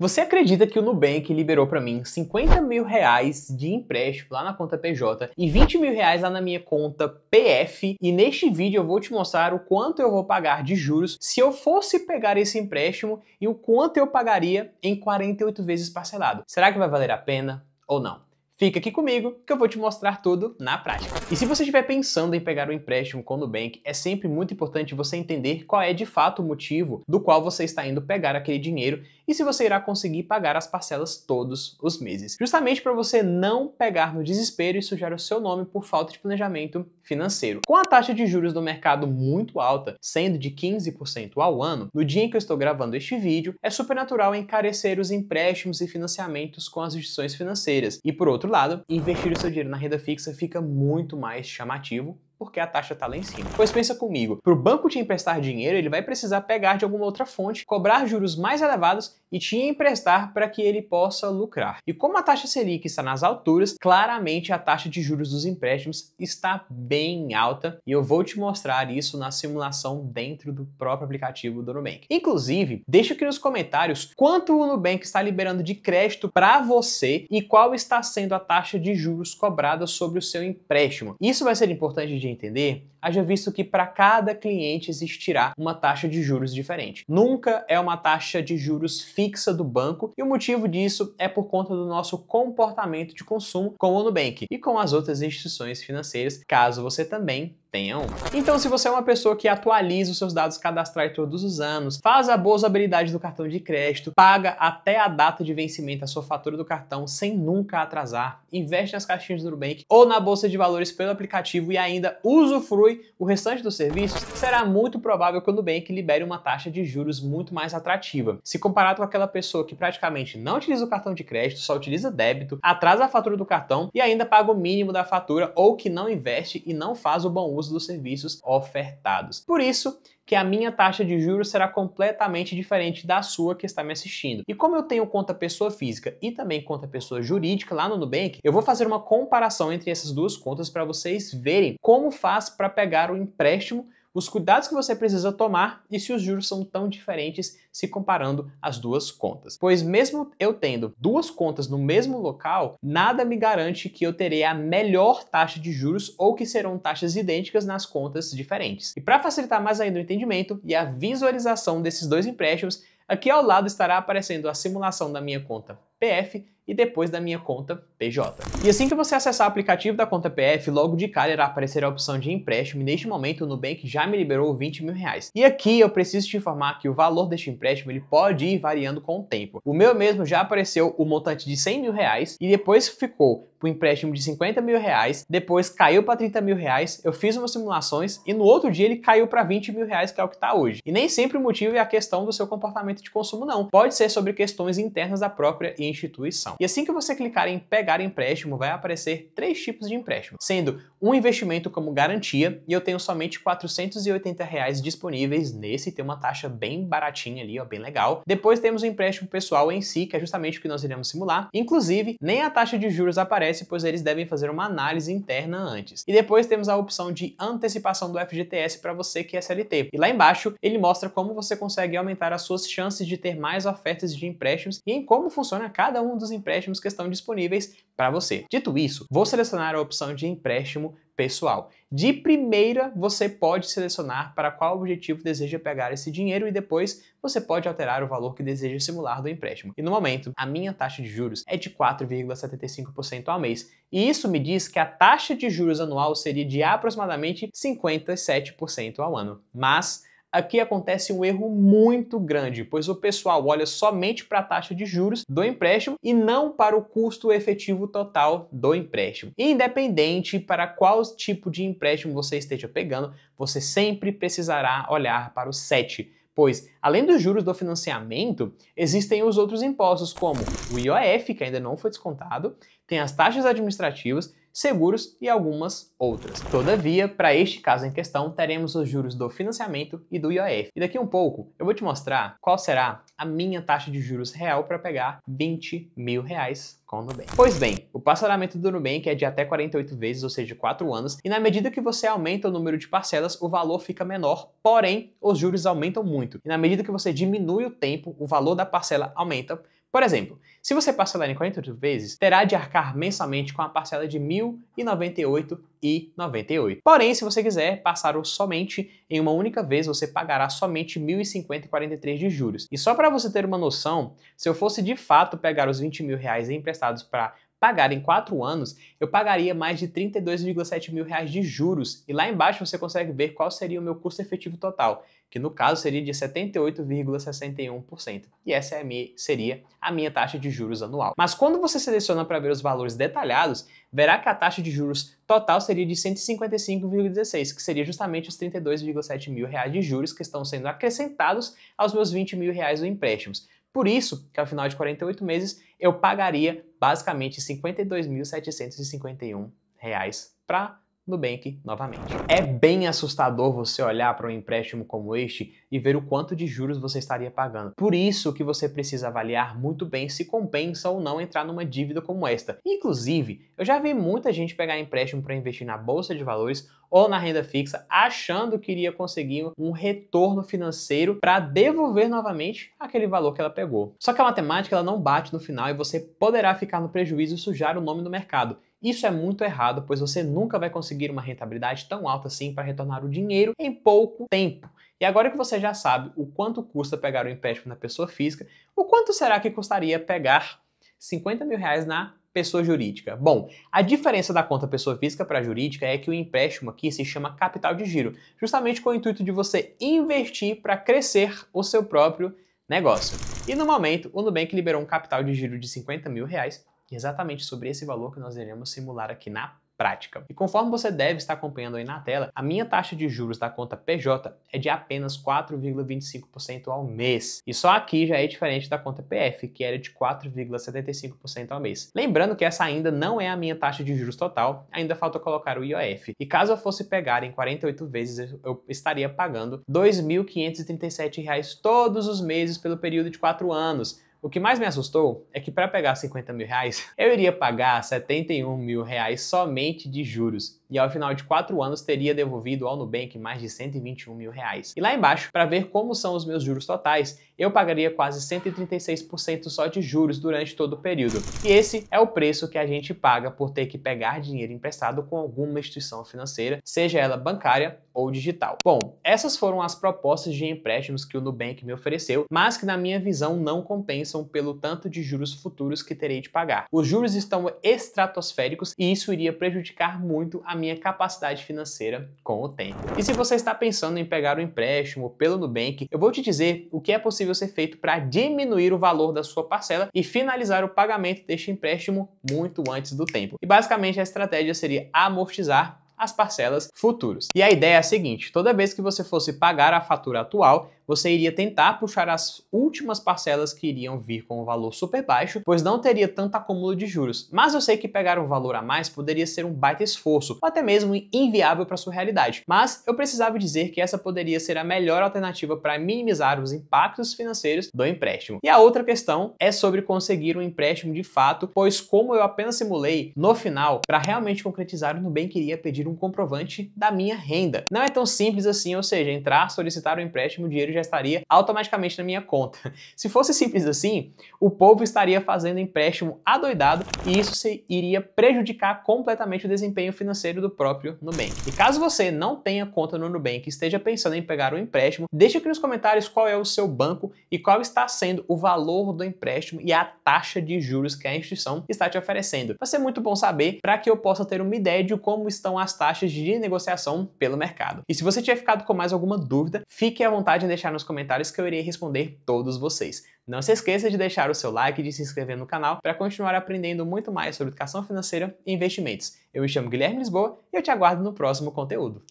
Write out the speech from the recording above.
Você acredita que o Nubank liberou para mim 50 mil reais de empréstimo lá na conta PJ e 20 mil reais lá na minha conta PF? E neste vídeo eu vou te mostrar o quanto eu vou pagar de juros se eu fosse pegar esse empréstimo e o quanto eu pagaria em 48 vezes parcelado. Será que vai valer a pena ou não? Fica aqui comigo que eu vou te mostrar tudo na prática. E se você estiver pensando em pegar um empréstimo com o Nubank, é sempre muito importante você entender qual é de fato o motivo do qual você está indo pegar aquele dinheiro e se você irá conseguir pagar as parcelas todos os meses. Justamente para você não pegar no desespero e sujar o seu nome por falta de planejamento financeiro. Com a taxa de juros do mercado muito alta, sendo de 15% ao ano, no dia em que eu estou gravando este vídeo, é super natural encarecer os empréstimos e financiamentos com as instituições financeiras. E por outro lado, investir o seu dinheiro na renda fixa fica muito mais chamativo, porque a taxa está lá em cima. Pois pensa comigo, para o banco te emprestar dinheiro, ele vai precisar pegar de alguma outra fonte, cobrar juros mais elevados e te emprestar para que ele possa lucrar. E como a taxa Selic está nas alturas, claramente a taxa de juros dos empréstimos está bem alta e eu vou te mostrar isso na simulação dentro do próprio aplicativo do Nubank. Inclusive, deixa aqui nos comentários quanto o Nubank está liberando de crédito para você e qual está sendo a taxa de juros cobrada sobre o seu empréstimo. Isso vai ser importante de entender, haja visto que para cada cliente existirá uma taxa de juros diferente. Nunca é uma taxa de juros fixa do banco e o motivo disso é por conta do nosso comportamento de consumo com o Nubank e com as outras instituições financeiras, caso você também tenha um. Então, se você é uma pessoa que atualiza os seus dados cadastrais todos os anos, faz a boa usabilidade do cartão de crédito, paga até a data de vencimento a sua fatura do cartão sem nunca atrasar, investe nas caixinhas do Nubank ou na bolsa de valores pelo aplicativo e ainda usufrui o restante dos serviços, será muito provável que o Nubank libere uma taxa de juros muito mais atrativa. Se comparado com aquela pessoa que praticamente não utiliza o cartão de crédito, só utiliza débito, atrasa a fatura do cartão e ainda paga o mínimo da fatura ou que não investe e não faz o bom uso dos serviços ofertados. Por isso que a minha taxa de juros será completamente diferente da sua que está me assistindo. E como eu tenho conta pessoa física e também conta pessoa jurídica lá no Nubank, eu vou fazer uma comparação entre essas duas contas para vocês verem como faz para pegar o empréstimo, os cuidados que você precisa tomar e se os juros são tão diferentes se comparando as duas contas. Pois mesmo eu tendo duas contas no mesmo local, nada me garante que eu terei a melhor taxa de juros ou que serão taxas idênticas nas contas diferentes. E para facilitar mais ainda o entendimento e a visualização desses dois empréstimos, aqui ao lado estará aparecendo a simulação da minha conta PF e depois da minha conta PJ. E assim que você acessar o aplicativo da conta PF, logo de cara irá aparecer a opção de empréstimo e neste momento o Nubank já me liberou 20 mil reais. E aqui eu preciso te informar que o valor deste empréstimo ele pode ir variando com o tempo. O meu mesmo já apareceu o montante de 100 mil reais e depois ficou para o empréstimo de 50 mil reais, depois caiu para 30 mil reais, eu fiz umas simulações e no outro dia ele caiu para 20 mil reais, que é o que está hoje. E nem sempre o motivo é a questão do seu comportamento de consumo não, pode ser sobre questões internas da própria instituição. E assim que você clicar em pegar empréstimo, vai aparecer três tipos de empréstimo, sendo um investimento como garantia, e eu tenho somente 480 reais disponíveis nesse, tem uma taxa bem baratinha ali, ó, bem legal. Depois temos o empréstimo pessoal em si, que é justamente o que nós iremos simular. Inclusive, nem a taxa de juros aparece, pois eles devem fazer uma análise interna antes. E depois temos a opção de antecipação do FGTS para você que é CLT. E lá embaixo, ele mostra como você consegue aumentar as suas chances de ter mais ofertas de empréstimos e em como funciona cada um dos empréstimos que estão disponíveis para você. Dito isso, vou selecionar a opção de empréstimo pessoal. De primeira, você pode selecionar para qual objetivo deseja pegar esse dinheiro e depois você pode alterar o valor que deseja simular do empréstimo. E no momento, a minha taxa de juros é de 4,75% ao mês. E isso me diz que a taxa de juros anual seria de aproximadamente 57% ao ano. Mas aqui acontece um erro muito grande, pois o pessoal olha somente para a taxa de juros do empréstimo e não para o custo efetivo total do empréstimo. Independente para qual tipo de empréstimo você esteja pegando, você sempre precisará olhar para o SET, pois, além dos juros do financiamento, existem os outros impostos, como o IOF, que ainda não foi descontado, tem as taxas administrativas, seguros e algumas outras. Todavia, para este caso em questão, teremos os juros do financiamento e do IOF. E daqui um pouco, eu vou te mostrar qual será a minha taxa de juros real para pegar 20 mil reais com o Nubank. Pois bem, o parcelamento do Nubank é de até 48 vezes, ou seja, 4 anos, e na medida que você aumenta o número de parcelas, o valor fica menor, porém, os juros aumentam muito. E na medida que você diminui o tempo, o valor da parcela aumenta, Por exemplo, se você parcelar em 48 vezes, terá de arcar mensalmente com a parcela de R$ 1.098,98. Porém, se você quiser passar somente em uma única vez, você pagará somente R$ 1.050,43 de juros. E só para você ter uma noção, se eu fosse de fato pegar os R$ 20 mil emprestados para pagar em 4 anos, eu pagaria mais de R$ 32,7 mil de juros. E lá embaixo você consegue ver qual seria o meu custo efetivo total, que no caso seria de 78,61%. E essa seria a minha taxa de juros anual. Mas quando você seleciona para ver os valores detalhados, verá que a taxa de juros total seria de 155,16, que seria justamente os 32,7 mil de juros que estão sendo acrescentados aos meus 20 mil do empréstimo. Por isso, que ao final de 48 meses, eu pagaria basicamente R$ 52.751 para Nubank novamente. É bem assustador você olhar para um empréstimo como este e ver o quanto de juros você estaria pagando. Por isso que você precisa avaliar muito bem se compensa ou não entrar numa dívida como esta. Inclusive, eu já vi muita gente pegar empréstimo para investir na bolsa de valores ou na renda fixa, achando que iria conseguir um retorno financeiro para devolver novamente aquele valor que ela pegou. Só que a matemática ela não bate no final e você poderá ficar no prejuízo e sujar o nome no mercado. Isso é muito errado, pois você nunca vai conseguir uma rentabilidade tão alta assim para retornar o dinheiro em pouco tempo. E agora que você já sabe o quanto custa pegar o empréstimo na pessoa física, o quanto será que custaria pegar R$ 50 mil na pessoa jurídica? Bom, a diferença da conta pessoa física para jurídica é que o empréstimo aqui se chama capital de giro, justamente com o intuito de você investir para crescer o seu próprio negócio. E no momento, o Nubank liberou um capital de giro de R$ 50 mil, exatamente sobre esse valor que nós iremos simular aqui na prática. E conforme você deve estar acompanhando aí na tela, a minha taxa de juros da conta PJ é de apenas 4,25% ao mês. E só aqui já é diferente da conta PF, que era de 4,75% ao mês. Lembrando que essa ainda não é a minha taxa de juros total, ainda falta colocar o IOF. E caso eu fosse pegar em 48 vezes, eu estaria pagando R$ 2.537 todos os meses pelo período de 4 anos. O que mais me assustou é que para pegar R$ 50 mil, eu iria pagar R$ 71 mil somente de juros. E ao final de 4 anos teria devolvido ao Nubank mais de R$ 121 mil. E lá embaixo, para ver como são os meus juros totais, eu pagaria quase 136% só de juros durante todo o período. E esse é o preço que a gente paga por ter que pegar dinheiro emprestado com alguma instituição financeira, seja ela bancária ou digital. Bom, essas foram as propostas de empréstimos que o Nubank me ofereceu, mas que na minha visão não compensam pelo tanto de juros futuros que terei de pagar. Os juros estão estratosféricos e isso iria prejudicar muito a minha capacidade financeira com o tempo. E se você está pensando em pegar um empréstimo pelo Nubank, eu vou te dizer o que é possível ser feito para diminuir o valor da sua parcela e finalizar o pagamento deste empréstimo muito antes do tempo. E basicamente a estratégia seria amortizar as parcelas futuras. E a ideia é a seguinte: toda vez que você fosse pagar a fatura atual, você iria tentar puxar as últimas parcelas que iriam vir com um valor super baixo, pois não teria tanto acúmulo de juros. Mas eu sei que pegar um valor a mais poderia ser um baita esforço, ou até mesmo inviável para sua realidade. Mas eu precisava dizer que essa poderia ser a melhor alternativa para minimizar os impactos financeiros do empréstimo. E a outra questão é sobre conseguir um empréstimo de fato, pois como eu apenas simulei, no final, para realmente concretizar, o Nubank iria pedir um comprovante da minha renda. Não é tão simples assim, ou seja, entrar, solicitar o empréstimo, o dinheiro já estaria automaticamente na minha conta. Se fosse simples assim, o povo estaria fazendo empréstimo adoidado e isso iria prejudicar completamente o desempenho financeiro do próprio Nubank. E caso você não tenha conta no Nubank e esteja pensando em pegar um empréstimo, deixe aqui nos comentários qual é o seu banco e qual está sendo o valor do empréstimo e a taxa de juros que a instituição está te oferecendo. Vai ser muito bom saber para que eu possa ter uma ideia de como estão as taxas de negociação pelo mercado. E se você tiver ficado com mais alguma dúvida, fique à vontade em deixar nos comentários que eu irei responder todos vocês. Não se esqueça de deixar o seu like e de se inscrever no canal para continuar aprendendo muito mais sobre educação financeira e investimentos. Eu me chamo Guilherme Lisboa e eu te aguardo no próximo conteúdo.